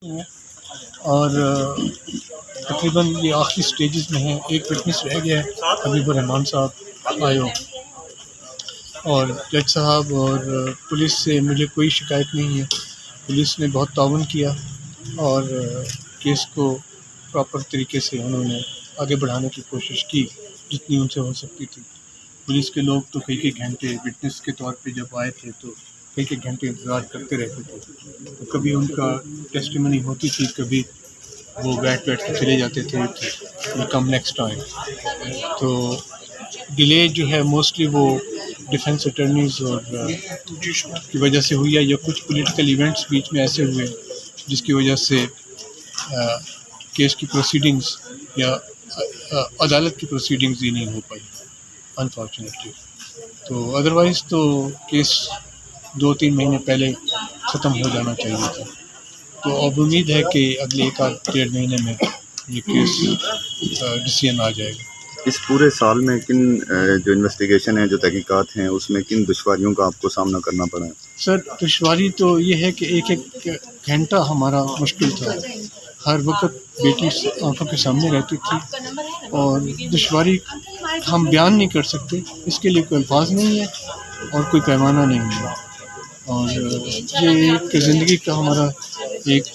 اور تقریباً یہ آخری سٹیجز میں ہیں. ایک وٹنس رہ گیا ہے, حبیب الرحمان صاحب آئے ہو, اور جج صاحب اور پولیس سے مجھے کوئی شکایت نہیں ہے. پولیس نے بہت تعاون کیا اور کیس کو پراپر طریقے سے انہوں نے آگے بڑھانے کی کوشش کی جتنی ان سے ہو سکتی تھی. پولیس کے لوگ تو کئی گھنٹے وٹنس کے طور پہ جب آئے تھے تو کئی گھنٹے انتظار کرتے رہتے تھے. تو کبھی ان کا ٹیسٹیمنی ہوتی تھی, کبھی وہ بیٹھ کے چلے جاتے تھے, کم نیکسٹ ٹائم. تو ڈیلے جو ہے موسٹلی وہ ڈیفینس اٹرنیز اور کی وجہ سے ہوئی ہے, یا کچھ پولیٹیکل ایونٹس بیچ میں ایسے ہوئے جس کی وجہ سے کیس کی پروسیڈنگز یا عدالت کی پروسیڈنگز ہی نہیں ہو پائی انفارچونیٹلی. تو ادروائز تو کیس 2-3 مہینے پہلے ختم ہو جانا چاہیے تھا. تو اب امید ہے کہ اگلے 1-1.5 مہینے میں یہ کیس ڈیسیژن آ جائے گا. اس پورے سال میں کن جو انویسٹیگیشن ہے, جو تحقیقات ہیں, اس میں کن دشواریوں کا آپ کو سامنا کرنا پڑا ہے؟ سر دشواری تو یہ ہے کہ ایک گھنٹہ ہمارا مشکل تھا. ہر وقت بیٹی آنکھوں کے سامنے رہتی تھی, اور دشواری ہم بیان نہیں کر سکتے, اس کے لیے کوئی الفاظ نہیں ہے اور کوئی پیمانہ نہیں ہے. اور یہ ایک زندگی کا ہمارا ایک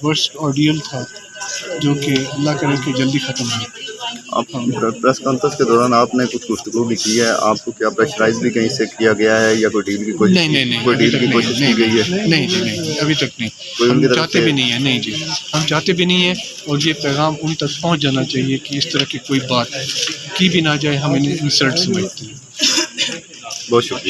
ورسٹ آرڈیل تھا جو کہ اللہ کرے کہ جلدی ختم ہو. آپ پریس کانفرنس کے دوران آپ نے کچھ گفتگو بھی کی ہے, آپ کو کیا پریشرائز بھی کہیں سے کیا گیا ہے یا کوئی ڈیل کی کوشش کی گئی ہے؟ نہیں جی, ابھی تک نہیں. ہم چاہتے بھی نہیں ہیں. نہیں جی, ہم چاہتے بھی نہیں ہیں, اور یہ پیغام ان تک پہنچ جانا چاہیے کہ اس طرح کی کوئی بات کی بھی نہ جائے, ہم انہیں انسلٹ سمجھتے ہیں. بہت شکریہ.